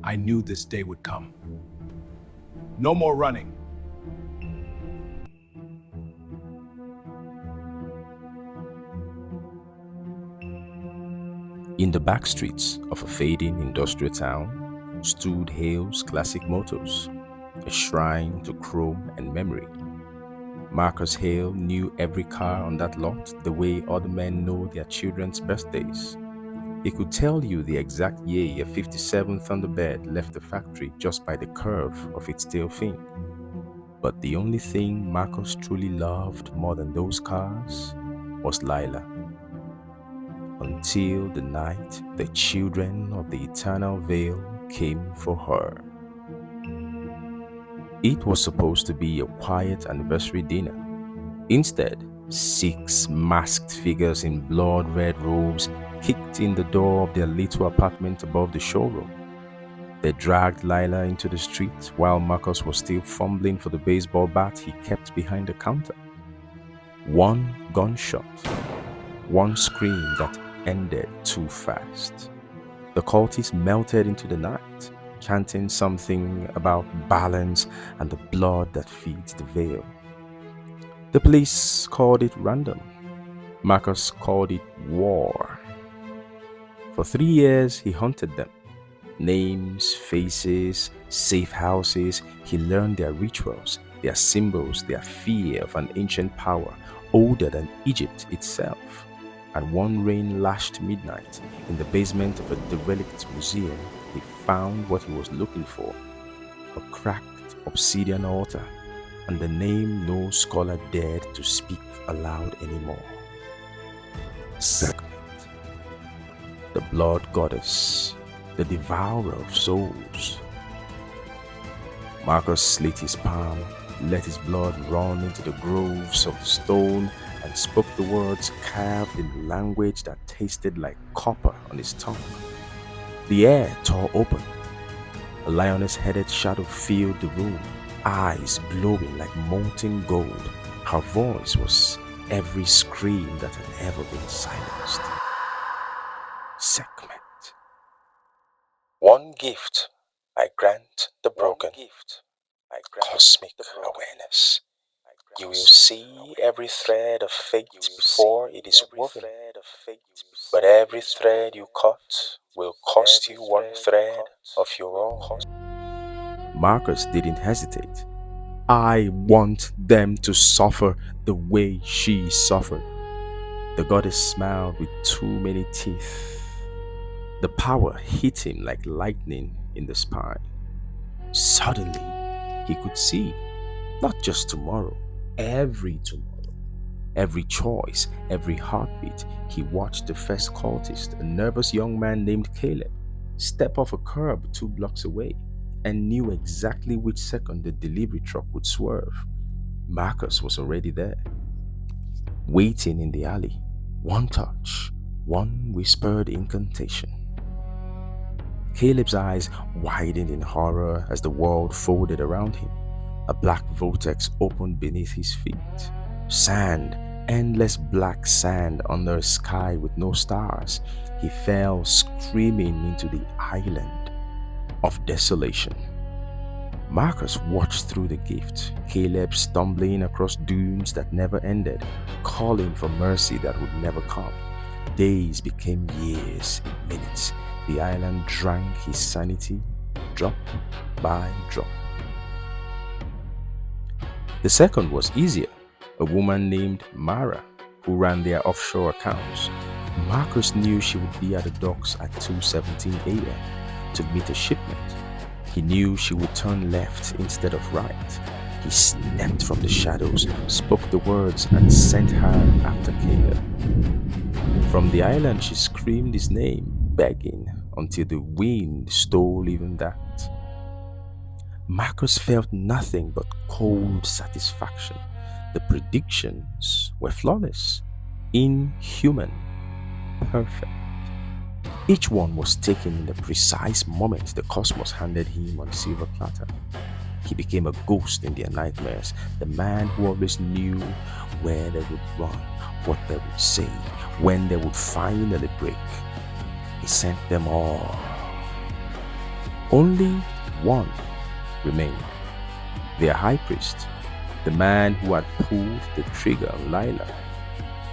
I knew this day would come. No more running. In the back streets of a fading industrial town stood Hale's classic mottos, a shrine to chrome and memory. Marcus Hale knew every car on that lot the way other men know their children's birthdays. He could tell you the exact year a 57 Thunderbird left the factory just by the curve of its tail fin. But the only thing Marcus truly loved more than those cars was Lila. Until the night the children of the eternal veil came for her. It was supposed to be a quiet anniversary dinner. Instead, 6 masked figures in blood-red robes kicked in the door of their little apartment above the showroom. They dragged Lila into the street while Marcus was still fumbling for the baseball bat he kept behind the counter. One gunshot, one scream that ended too fast. The cultist melted into the night, chanting something about balance and the blood that feeds the veil. The police called it random. Marcus called it war. For 3 years, he hunted them. Names, faces, safe houses. He learned their rituals, their symbols, their fear of an ancient power older than Egypt itself. And one rain-lashed midnight, in the basement of a derelict museum, he found what he was looking for: a cracked obsidian altar, and the name no scholar dared to speak aloud anymore. Sekhmet, the blood goddess, the devourer of souls. Marcus slit his palm, let his blood run into the grooves of the stone, and spoke the words carved in language that tasted like copper on his tongue. The air tore open. A lioness-headed shadow filled the room, eyes glowing like molten gold. Her voice was every scream that had ever been silenced. Sekhmet. One gift I grant the broken, cosmic awareness. You will see every thread of fate before it is woven, but every thread you cut will cost you one thread of your own. Marcus didn't hesitate. I want them to suffer the way she suffered. The goddess smiled with too many teeth. The power hit him like lightning in the spine. Suddenly, he could see, not just tomorrow, every tomorrow. Every choice, every heartbeat. He watched the first cultist, a nervous young man named Caleb, step off a curb 2 blocks away, and knew exactly which second the delivery truck would swerve. Marcus was already there, waiting in the alley. One touch, one whispered incantation. Caleb's eyes widened in horror as the world folded around him. A black vortex opened beneath his feet. Sand, endless black sand under a sky with no stars. He fell screaming into the Island of Desolation. Marcus watched through the gift, Caleb stumbling across dunes that never ended, calling for mercy that would never come. Days became years, minutes. The island drank his sanity, drop by drop. The second was easier. A woman named Mara, who ran their offshore accounts. Marcus knew she would be at the docks at 2:17 a.m. to meet a shipment. He knew she would turn left instead of right. He snapped from the shadows, spoke the words, and sent her after Caleb. From the island, she screamed his name, begging, until the wind stole even that. Marcus felt nothing but cold satisfaction. The predictions were flawless, inhuman, perfect. Each one was taken in the precise moment the cosmos handed him on a silver platter. He became a ghost in their nightmares, the man who always knew where they would run, what they would say, when they would finally break. He sent them all. Only one remained, their high priest, the man who had pulled the trigger on Lila,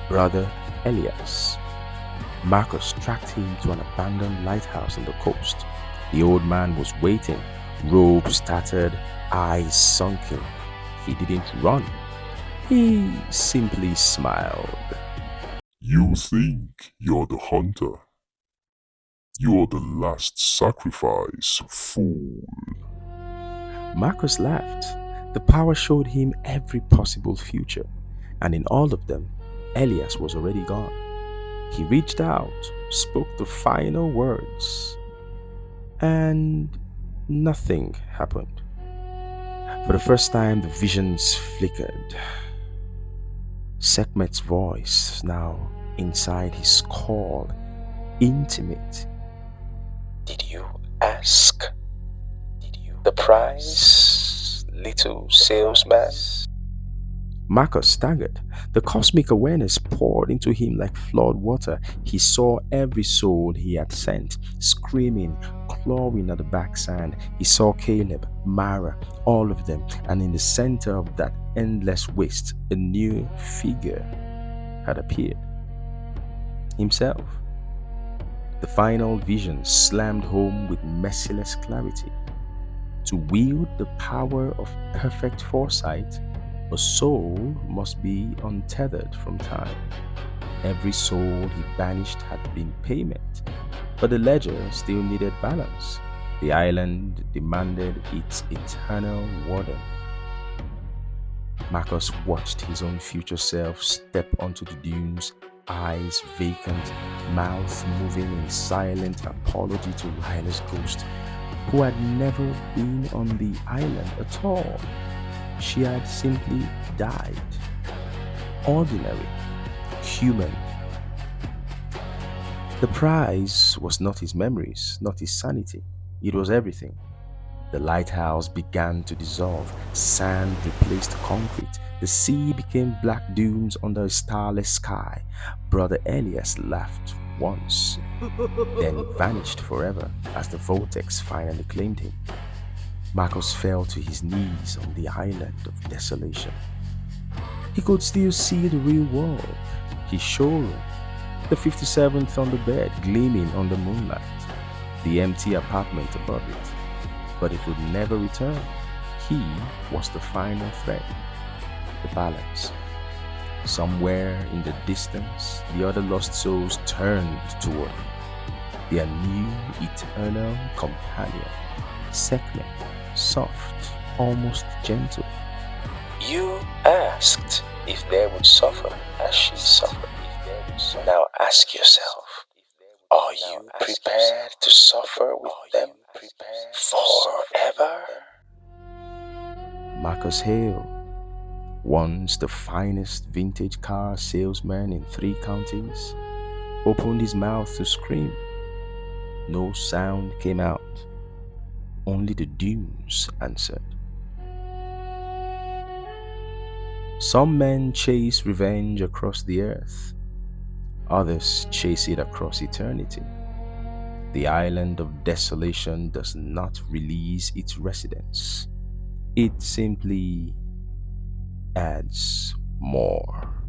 brother Elias. Marcus tracked him to an abandoned lighthouse on the coast. The old man was waiting, robes tattered, eyes sunken. He didn't run. He simply smiled. You think you're the hunter? You're the last sacrifice, fool. Marcus laughed. The power showed him every possible future, and in all of them, Elias was already gone. He reached out, spoke the final words, and nothing happened. For the first time, the visions flickered. Sekhmet's voice now inside his skull, intimate. Did you ask? The price, little salesman? Marcus staggered. The cosmic awareness poured into him like flood water. He saw every soul he had sent, screaming, clawing at the back sand. He saw Caleb, Mara, all of them, and in the center of that endless waste, a new figure had appeared. Himself. The final vision slammed home with merciless clarity. To wield the power of perfect foresight, a soul must be untethered from time. Every soul he banished had been payment, but the ledger still needed balance. The island demanded its eternal warden. Marcus watched his own future self step onto the dunes, eyes vacant, mouth moving in silent apology to Lila's ghost, who had never been on the island at all. She had simply died. Ordinary, human. The prize was not his memories, not his sanity. It was everything. The lighthouse began to dissolve. Sand replaced concrete. The sea became black dunes under a starless sky. Brother Elias laughed once, then vanished forever as the vortex finally claimed him. Marcus fell to his knees on the island of desolation. He could still see the real world, his showroom, the 57th on the bed gleaming on the moonlight, the empty apartment above it. But it would never return. He was the final thread, the balance. Somewhere in the distance, the other lost souls turned toward him, their new eternal companion, Sekhmet, soft, almost gentle. You asked if they would suffer as she suffered. Now ask yourself, are you prepared to suffer with them forever? Marcus Hale, once the finest vintage car salesman in 3 counties, opened his mouth to scream. No sound came out. Only the dunes answered. Some men chase revenge across the earth. Others chase it across eternity. The Island of Desolation does not release its residents. It simply adds more.